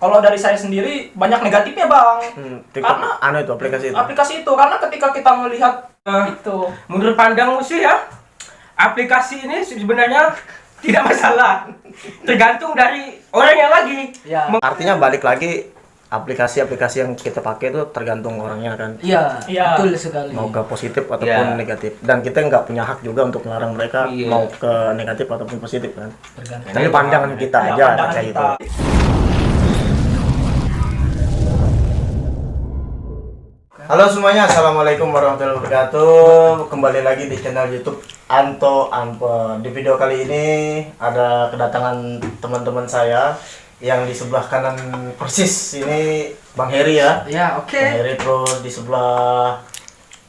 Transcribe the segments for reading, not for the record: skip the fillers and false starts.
Kalau dari saya sendiri banyak negatifnya bang. Karena itu aplikasi itu karena ketika kita melihat itu, menurut pandangmu sih ya, aplikasi ini sebenarnya tidak masalah, tergantung dari orangnya lagi. ya. Artinya balik lagi, aplikasi-aplikasi yang kita pakai itu tergantung orangnya kan. Iya, Betul sekali. Mau ke positif ataupun negatif. Dan kita nggak punya hak juga untuk melarang mereka mau ke negatif ataupun positif kan. Tergantung. Tapi pandangan kita aja kayak gitu. Halo semuanya, assalamualaikum warahmatullahi wabarakatuh. Kembali lagi di channel YouTube Anto Anpe. Di video kali ini ada kedatangan teman-teman saya yang di sebelah kanan persis ini Bang Heri ya. Ya, oke. Bang Heri, terus di sebelah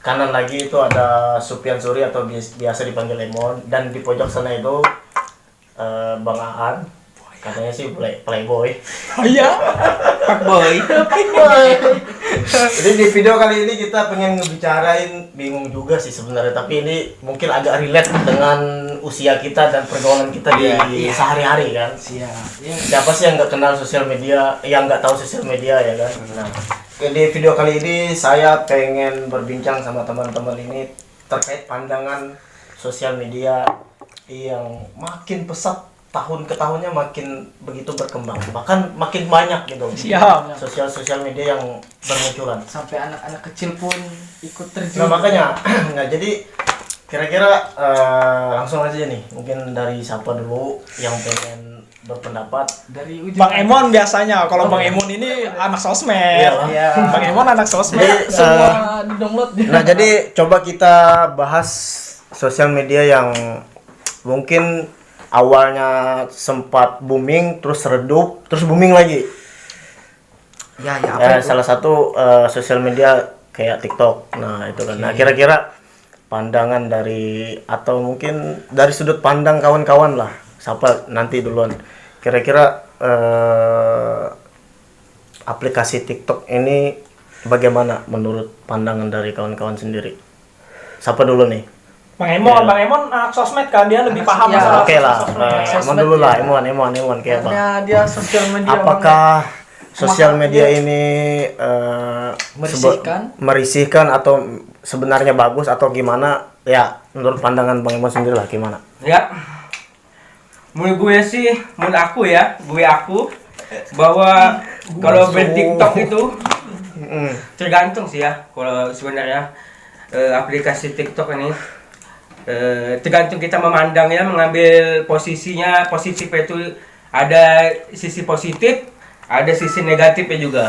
kanan lagi itu ada Supian Suri atau biasa dipanggil Lemon, dan di pojok sana itu Bang Aan. Katanya sih playboy. Iya. Fuckboy. Jadi di video kali ini kita pengen ngebicarain, bingung juga sih sebenarnya, tapi ini mungkin agak relate dengan usia kita dan pergaulan kita di sehari-hari kan. Siapa sih yang nggak kenal sosial media, yang nggak tahu sosial media ya kan. Nah, di video kali ini saya pengen berbincang sama teman-teman ini terkait pandangan sosial media yang makin pesat, tahun ke tahunnya makin begitu berkembang, bahkan makin banyak gitu. Siap. Sosial media yang bermunculan. Sampai anak-anak kecil pun ikut terjun. Nah makanya, nah jadi kira-kira langsung aja nih, mungkin dari siapa dulu yang pengen berpendapat? Dari ujung. Bang Emon biasanya, kalau Bang Emon ini anak sosmed. Iya. Bang Emon anak sosmed. Jadi, Semua di-download. Nah jadi coba kita bahas sosial media yang mungkin awalnya sempat booming, terus redup, terus booming lagi. Ya, Salah satu sosial media kayak TikTok. Nah itu kan. Nah kira-kira pandangan dari, atau mungkin dari sudut pandang kawan-kawan lah, siapa nanti duluan. Kira-kira aplikasi TikTok ini bagaimana menurut pandangan dari kawan-kawan sendiri? Siapa dulu nih? Bang Emon anak sosmed kan, dia lebih paham ya. masalah Oke lah, sosmed. Emon dulu lah, Emon kayak apa? Karena dia sosial media. Apakah sosial media ini merisihkan atau sebenarnya bagus atau gimana? Ya, menurut pandangan Bang Emon sendiri lah gimana? Ya, menurut gue sih, menurut aku ya, bahwa kalau ber-TikTok itu tergantung sih ya. Kalau sebenarnya aplikasi TikTok ini tergantung kita memandangnya, mengambil posisinya. Positif itu ada sisi positif, ada sisi negatifnya juga.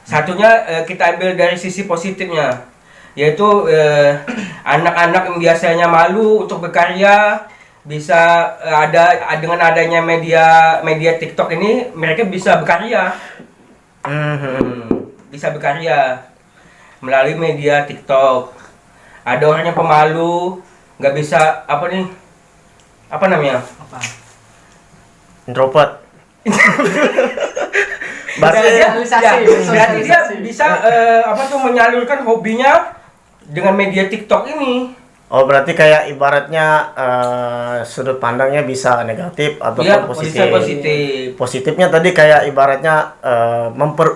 Satunya kita ambil dari sisi positifnya, yaitu anak-anak yang biasanya malu untuk berkarya bisa dengan adanya media TikTok ini, mereka bisa berkarya. Bisa berkarya melalui media TikTok. Ada orang yang pemalu, nggak bisa apa namanya? Introvert. Berarti dia bisa menyalurkan hobinya dengan media TikTok ini. Oh, berarti kayak ibaratnya sudut pandangnya bisa negatif ataupun positif. Bisa positif. Positifnya tadi kayak ibaratnya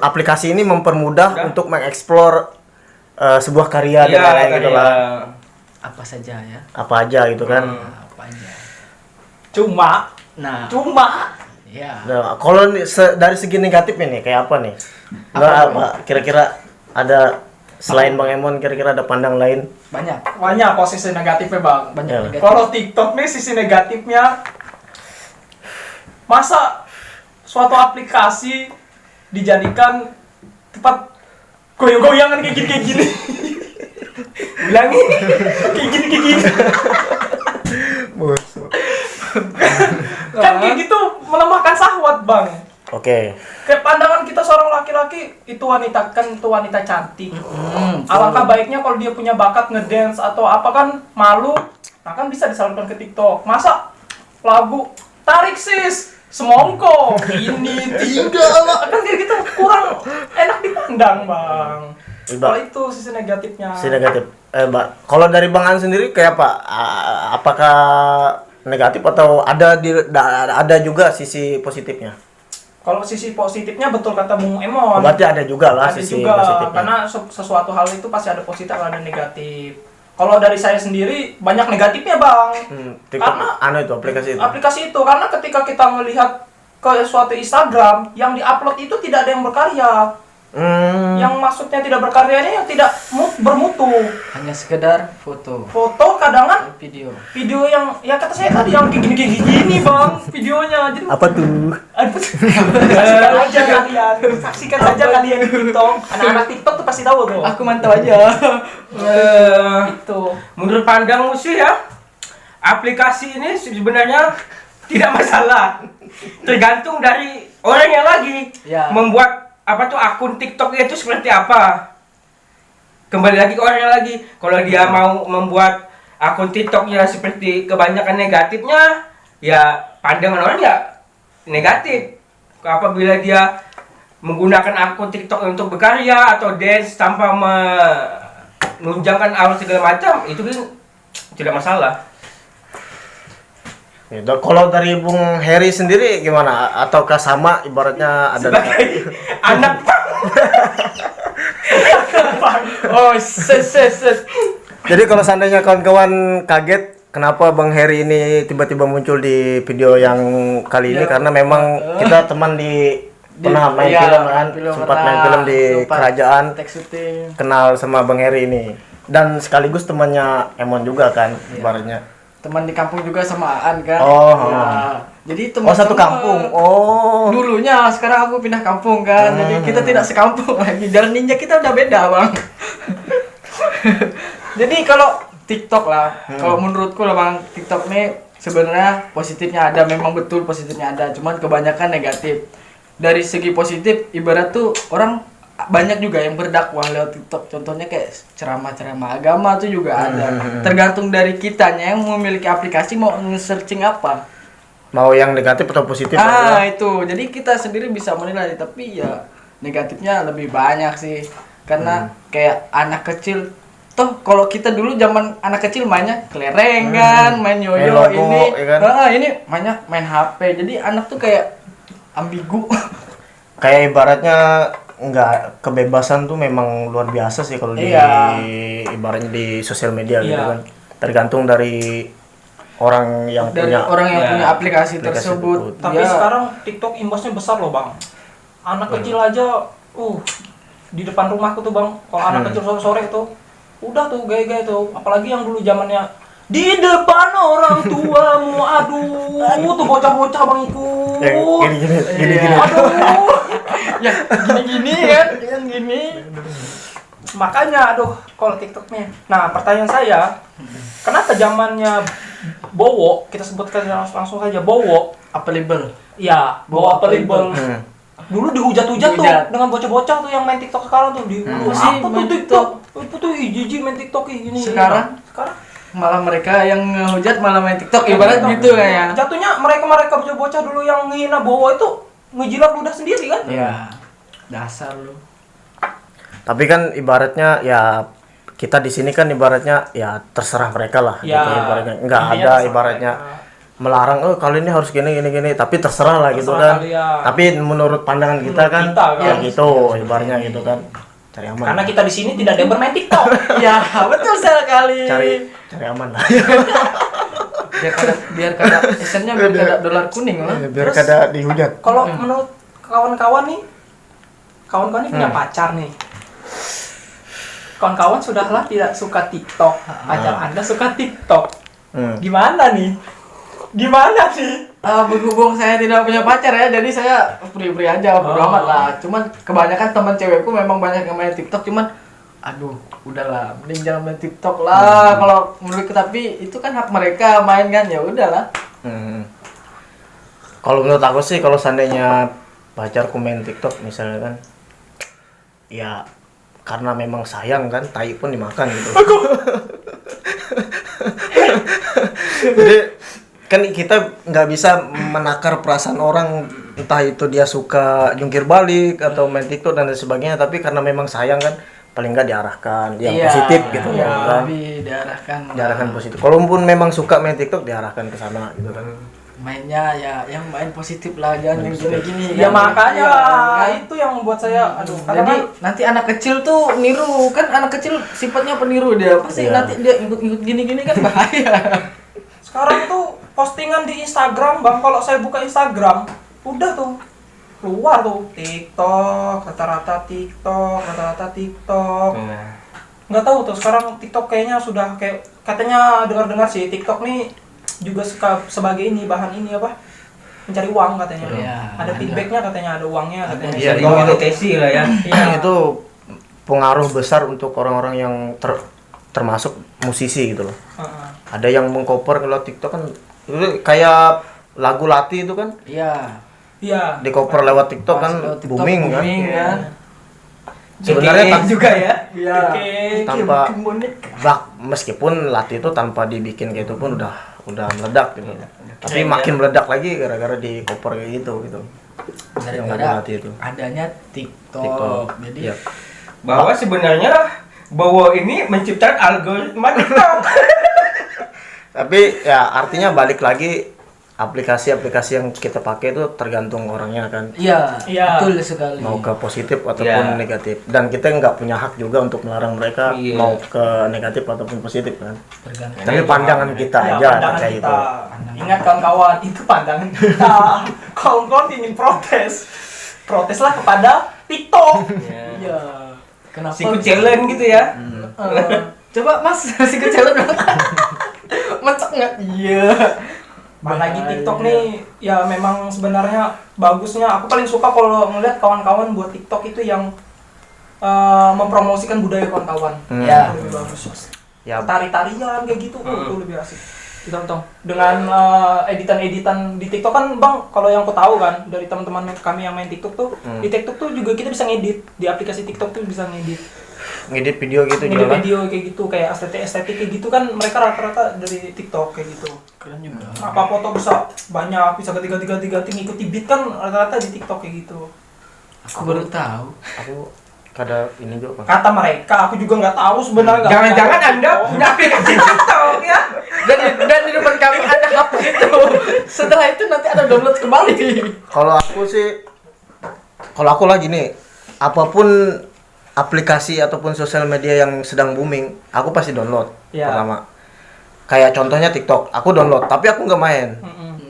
aplikasi ini mempermudah untuk mengeksplor sebuah karya dan lain-lain gitu lah. Apa saja ya. Apa aja gitu kan. Apa aja. Cuma Ya. Nah, kalau dari segi negatifnya nih kayak apa nih? Apa kira-kira ada selain Bang Emon, kira-kira ada pandang lain? banyak posisi negatifnya bang. Banyak Ya. negatif. Kalau TikTok nih sisi negatifnya, masa suatu aplikasi dijadikan tempat goyang-goyangan kayak gini. Bilangin kayak gini. Kan kayak gitu melemahkan syahwat bang. Oke. Kayak pandangan kita seorang laki-laki, itu wanita cantik. Alangkah baiknya kalau dia punya bakat ngedance atau apa kan malu, nah kan bisa disalurkan ke TikTok. Masa lagu tarik sis semongko ini tinggal kan kayak gitu kurang enak dipandang bang. Kalau itu sisi negatifnya. Sisi negatif. Kalau dari Bang An sendiri kayak apa? Apakah negatif atau ada juga sisi positifnya? Kalau sisi positifnya betul kata Bung Emon. Berarti ada juga lah Ada sisi juga, positifnya. karena sesuatu hal itu pasti ada positif ada negatif. Kalau dari saya sendiri banyak negatifnya bang. TikTok, itu aplikasi itu. Aplikasi itu karena ketika kita melihat ke suatu Instagram yang diupload itu tidak ada yang berkarya. Yang maksudnya tidak berkarya ini yang tidak bermutu. Hanya sekedar foto. Foto kadangan Video. video yang ya kata saya tadi yang gini bang videonya. Jadi Apa tuh? saksikan aja kalian. Saksikan saja kalian di TikTok. Anak-anak TikTok tuh pasti tahu tuh. Aku mantau aja. Itu. Menurut pandangmu sih ya, aplikasi ini sebenarnya tidak masalah. Tergantung dari orangnya lagi Ya. membuat akun TikTok itu seperti apa. Kembali lagi ke orangnya lagi. Kalau dia mau membuat akun TikToknya seperti kebanyakan negatifnya, ya pandangan orang ya negatif. Apabila dia menggunakan akun TikTok untuk berkarya atau dance tanpa menunjangkan aurat segala macam, itu kan tidak masalah. Ya, kalau dari Bung Heri sendiri gimana? Ataukah sama ibaratnya ada Sebagai anak Oh, ses. Jadi kalau seandainya kawan-kawan kaget kenapa Bang Heri ini tiba-tiba muncul di video yang kali ini, karena memang kita teman pernah main film kan, sempat main film di kerajaan, Teks syuting. kenal sama Bang Heri ini. Dan sekaligus temannya Emon juga kan, ibaratnya. Teman di kampung juga sama Aan kan. Oh, Ya. Jadi teman satu kampung. Oh. Dulunya, sekarang aku pindah kampung kan. Jadi kita tidak sekampung lagi. Jalan ninja kita udah beda, Bang. Jadi kalau TikTok lah, kalau menurutku lah Bang, TikTok nih sebenarnya positifnya ada, memang betul positifnya ada, cuman kebanyakan negatif. Dari segi positif, ibarat tuh orang banyak juga yang berdakwah lewat TikTok. Contohnya kayak ceramah-ceramah agama tuh juga ada. Tergantung dari kitanya yang memiliki aplikasi mau nge-searching apa. Mau yang negatif atau positif? Itu. Jadi kita sendiri bisa menilai, tapi ya negatifnya lebih banyak sih. Karena kayak anak kecil, toh kalau kita dulu zaman anak kecil mainnya kelerengan, main yoyo, Logo, ini ya kan? ini mainnya main HP. Jadi anak tuh kayak ambigu. Kayak ibaratnya nggak, kebebasan tuh memang luar biasa sih kalau di ibaratnya di sosial media gitu Iya. kan. Tergantung dari orang yang Dari punya. orang yang Ya, punya aplikasi aplikasi tersebut. Tapi dia- sekarang TikTok imbasnya besar loh bang. Anak kecil aja, di depan rumahku tuh bang. Kalau anak kecil sore-sore tuh, udah tuh gaya-gaya tuh. Apalagi yang dulu zamannya di depan orang tuamu, aduh, tuh bocah-bocah bang ikut. Gini. Aduh, ya gini-gini kan, yang gini. makanya aduh kalau TikTok nih. Nah pertanyaan saya, kenapa zamannya Bowo, kita sebutkan langsung saja Bowo, Available. ya Bowo Available. Dulu dihujat-hujat tuh Dihujat. dengan bocah-bocah tuh yang main TikTok sekarang tuh Masih apa tuh main TikTok? Itu tuh jijik main TikTok gini. Sekarang? Sekarang Malah mereka yang ngehujat malah main TikTok, ibarat gitu kayak. jatuhnya mereka bocah-bocah dulu yang ngehina Bowo itu ngejilat ludah sendiri kan? Ya, dasar lu. Tapi kan ibaratnya ya kita di sini kan ibaratnya ya terserah mereka lah. Ya, gitu, ibaratnya nggak intinya ada terserah ibaratnya mereka. melarang kali ini harus gini, tapi terserah lah gitu Terserah kan. kalian. Tapi menurut pandangan kita Menurut kan kita kan. ya gitu ibaratnya gitu kan. Cari aman. Karena kita di sini tidak ada yang bermain TikTok. Ya, betul sekali. cari aman lah. biar kada esennya biar kada dolar kuning lah. Biar kada dihujat. Kalau menurut kawan-kawan nih punya pacar nih. Kawan-kawan sudahlah tidak suka TikTok. Pacar Anda suka TikTok. Gimana nih? Berhubung saya tidak punya pacar ya, jadi saya free aja, bodo amat lah. Cuman kebanyakan teman cewekku memang banyak yang main TikTok, cuman aduh, udahlah, mending jangan main TikTok lah. Kalau menurutku, tapi itu kan hak mereka main kan, ya udahlah. Kalau menurut aku sih kalau seandainya pacarku main TikTok misalnya kan, ya karena memang sayang kan, tai pun dimakan gitu. Jadi kan kita nggak bisa menakar perasaan orang, entah itu dia suka jungkir balik atau main TikTok dan lain sebagainya, tapi karena memang sayang kan, paling nggak diarahkan yang positif gitu ya, kan. lebih diarahkan Diarahkan positif. Kalaupun memang suka main TikTok diarahkan ke sana gitu kan. mainnya ya yang main positif lah, jangan yang gini-gini. Ya kan. makanya Iya, itu yang membuat saya aduh jadi karena kan nanti anak kecil tuh niru kan, anak kecil sifatnya peniru dia pasti Iya. nanti dia ikut-ikut gini-gini kan bahaya. sekarang tuh postingan di Instagram bang, kalau saya buka Instagram udah tuh keluar tuh TikTok, rata-rata TikTok. Nah, Nggak tahu tuh sekarang TikTok kayaknya sudah kayak katanya dengar-dengar sih TikTok nih juga sebagai ini bahan ini apa mencari uang katanya. Iya, ada feedbacknya katanya, ada uangnya katanya. Iya, bisa dimonetasi lah ya. Iya. Itu pengaruh besar untuk orang-orang yang termasuk musisi gitu loh. Heeh. Ada yang mengcover kalau TikTok kan itu kayak lagu Lati itu kan Iya. Iya. di cover lewat TikTok Pas kan lewat TikTok booming kan. kan. Sebenarnya JKT juga ya. Iya. Oke. tanpa Bikin bonek. meskipun Lati itu tanpa dibikin kayak itu pun udah meledak gitu. Tapi Keren, makin meledak lagi gara-gara di cover kayak gitu. Yang lagu Daripada Lati itu. adanya TikTok. TikTok. Jadi Iya. Bahwa sebenarnya Bowo ini menciptakan algoritma TikTok. Tapi ya artinya balik lagi aplikasi-aplikasi yang kita pakai itu tergantung orangnya kan. iya, Iya. betul sekali. Mau ke positif ataupun Iya. negatif. Dan kita nggak punya hak juga untuk melarang mereka Iya. mau ke negatif ataupun positif kan. Tergantung. Tapi pandangan kita Ya, aja pandangan terkait kita. itu. Ingat kawan-kawan, itu pandangan kita. Kawan-kawan ingin proteslah kepada TikTok. Iya. Kenapa? Siku challenge gitu ya. Coba Mas, si kecil dong. Mencok nggak? Iya. Apalagi Bahaya. TikTok nih, ya memang sebenarnya bagusnya. Aku paling suka kalau ngeliat kawan-kawan buat TikTok itu yang mempromosikan budaya kawan-kawan. Ya. Itu lebih bagus. Ya, Tari-tarian kayak gitu, itu lebih asik. Ditonton dengan editan-editan di TikTok kan bang, kalau yang aku tahu kan dari teman-teman kami yang main TikTok tuh, di TikTok tuh juga kita bisa ngedit di aplikasi TikTok tuh bisa ngedit ngedit video gitu ngedit juga kan. video kayak gitu, kayak estetik kayak gitu kan mereka rata-rata dari TikTok kayak gitu. Keren juga. Apa foto bisa banyak, bisa ganti ngikuti beat kan rata-rata di TikTok kayak gitu. Aku baru tahu. Aku kada ini juga Bang. Kata mereka, aku juga nggak tahu sebenarnya. nggak Jangan-jangan tahu. Anda punya aplikasi TikTok ya. Dan di depan kami ada HP itu. Setelah itu nanti ada download kembali. Kalau aku lagi nih, apapun aplikasi ataupun sosial media yang sedang booming, aku pasti download. Iya. Pertama. Kayak contohnya TikTok, aku download, tapi aku nggak main.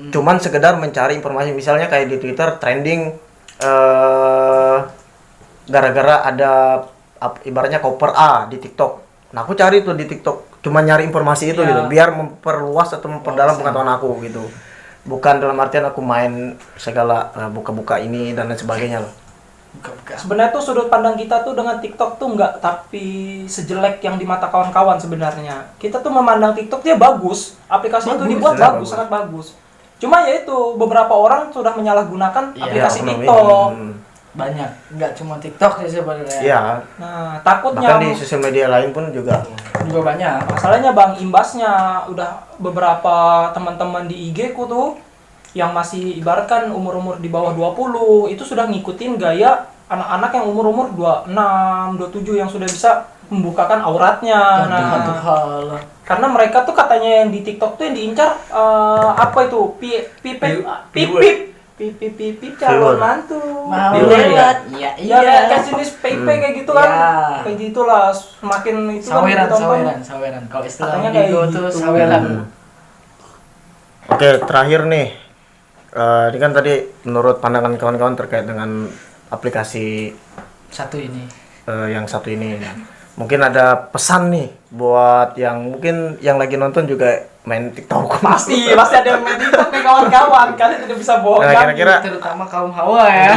Cuman sekedar mencari informasi, misalnya kayak di Twitter trending gara-gara ada ibaratnya cover A di TikTok. Nah, aku cari tuh di TikTok, cuma nyari informasi itu Iya. gitu, biar memperluas atau memperdalam pengetahuan aku gitu. Bukan dalam artian aku main segala buka-buka ini dan lain sebagainya loh. Buka-buka. Sebenarnya tuh sudut pandang kita tuh dengan TikTok tuh nggak tapi sejelek yang di mata kawan-kawan sebenarnya. Kita tuh memandang TikTok dia bagus, aplikasi itu Bagus, dibuat ya, bagus, bagus. sangat bagus. Cuma ya itu beberapa orang sudah menyalahgunakan Iya, aplikasi Oknum ini. TikTok. Banyak, nggak cuma TikTok sih sebenarnya. Iya, Nah, takutnya bahkan di sosial media lain pun juga. Juga banyak. masalahnya bang, imbasnya udah beberapa teman-teman di IG ku tuh yang masih ibaratkan umur-umur di bawah 20 itu sudah ngikutin gaya anak-anak yang umur-umur 26, 27 yang sudah bisa membukakan auratnya. Nah, Satu hal. karena mereka tuh katanya yang di TikTok tuh yang diincar apa itu? Pip calon Viewer. mantu. Mau Viewer, lewat? Iya, Iya, kayak jenis PP kayak gitu kan. Iya. Kayak gitulah, semakin itu kan ditonton. Saweran. Kalau istilah Katanya kayak Bigo tuh gitu. saweran. Oke, terakhir nih. Ini kan tadi menurut pandangan kawan-kawan terkait dengan aplikasi Satu ini. yang satu ini. Mungkin ada pesan nih buat yang mungkin yang lagi nonton juga main TikTok. Pasti ada yang main TikTok nih kawan-kawan. Kalian tidak bisa bohong. Nah, kan? kira-kira Terutama kaum hawa ya.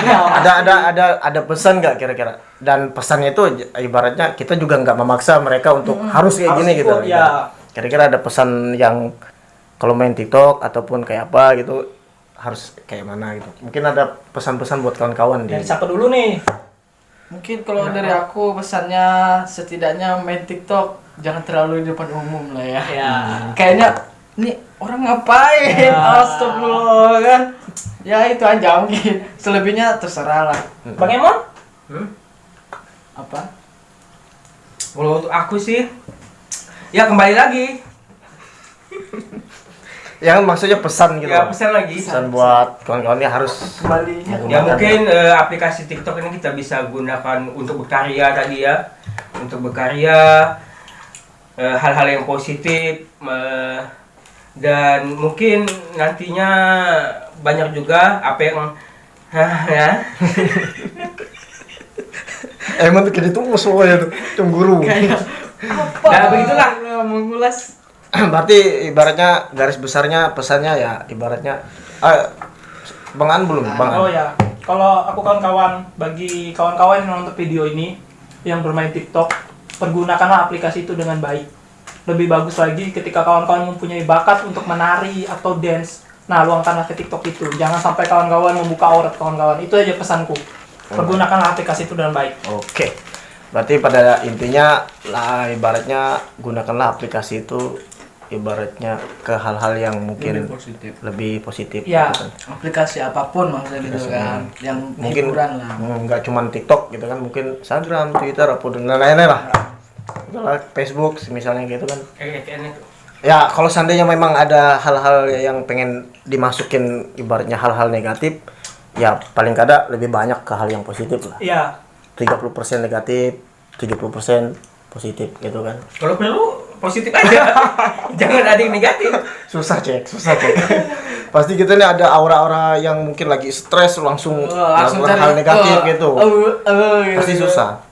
ada pesan nggak kira-kira? Dan pesannya itu ibaratnya kita juga nggak memaksa mereka untuk harus kayak harus gini gitu. ikut, ya. Kira-kira ada pesan yang kalau main TikTok ataupun kayak apa gitu harus kayak mana gitu. Mungkin ada pesan-pesan buat kawan-kawan Dari siapa dulu nih? Mungkin kalau dari aku pesannya setidaknya main TikTok jangan terlalu di depan umum lah ya. Ya. Kayaknya nih orang ngapain? Ya. Astagfirullah kan. Ya itu aja mungkin. Selebihnya terserah lah. Bang Emon? Apa? Kalau untuk aku sih, ya kembali lagi. Yang maksudnya pesan gitu. Ya loh. pesan lagi. Pesan buat kawan-kawannya harus Kembalinya Ya mungkin aplikasi TikTok ini kita bisa gunakan untuk berkarya tadi ya, untuk berkarya hal-hal yang positif dan mungkin nantinya banyak juga apa yang ya. emang tuh kayak itu musuhnya tuh cemburu. Nah begitulah. mengulas. Berarti ibaratnya garis besarnya pesannya ya ibaratnya Bang An belum Bang An. Oh ya, kalau aku kawan-kawan, bagi kawan-kawan yang nonton video ini yang bermain TikTok, pergunakanlah aplikasi itu dengan baik. Lebih bagus lagi ketika kawan-kawan mempunyai bakat untuk menari atau dance, nah luangkanlah ke TikTok itu. Jangan sampai kawan-kawan membuka aurat kawan-kawan. Itu aja pesanku. Pergunakanlah aplikasi itu dengan baik. Oke. Berarti pada intinya lah ibaratnya gunakanlah aplikasi itu ibaratnya ke hal-hal yang mungkin lebih positif Ya. gitu kan. Aplikasi apapun maksudnya gitu kan. Yang Mungkin hiburan lah. nggak cuma TikTok gitu kan, mungkin Instagram, Twitter, apa dan lain-lain lah. Itulah Facebook misalnya gitu kan. Ya kalau seandainya memang ada hal-hal yang pengen dimasukin ibaratnya hal-hal negatif, ya paling kada lebih banyak ke hal yang positif lah. Iya. 30% negatif, 70% positif gitu kan. Kalau perlu positif aja, jangan ada yang negatif. Susah cek. Pasti kita nih ada aura-aura yang mungkin lagi stres langsung Langsung melakukan cari hal negatif gitu. gitu. Pasti susah.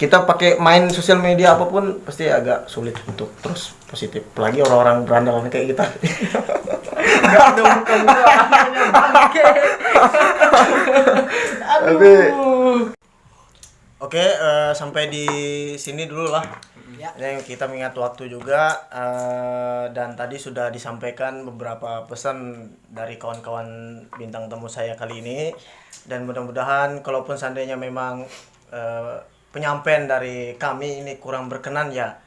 Kita pakai main sosial media apapun pasti agak sulit untuk terus positif. Apalagi orang-orang berandal kayak kita. Enggak ada muka-muka anaknya bangke. Aduh. Oke, sampai di sini dulu lah. Ya. Yang kita mengingat waktu juga dan tadi sudah disampaikan beberapa pesan dari kawan-kawan bintang tamu saya kali ini dan mudah-mudahan kalaupun seandainya memang penyampaian dari kami ini kurang berkenan ya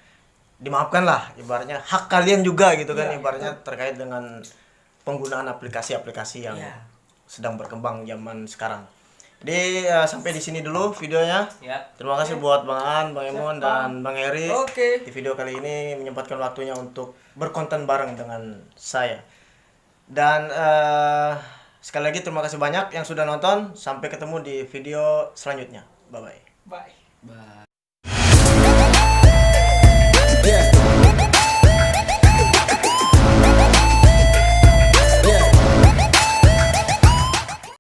dimaafkan lah, ibaratnya hak kalian juga gitu kan, ibaratnya terkait dengan penggunaan aplikasi-aplikasi yang sedang berkembang zaman sekarang. Jadi sampai di sini dulu videonya. Ya. Terima kasih buat Bang An, Bang Emon, dan Bang Eri. Oke. Di video kali ini menyempatkan waktunya untuk berkonten bareng dengan saya. Dan sekali lagi terima kasih banyak yang sudah nonton. Sampai ketemu di video selanjutnya. Bye-bye. Bye.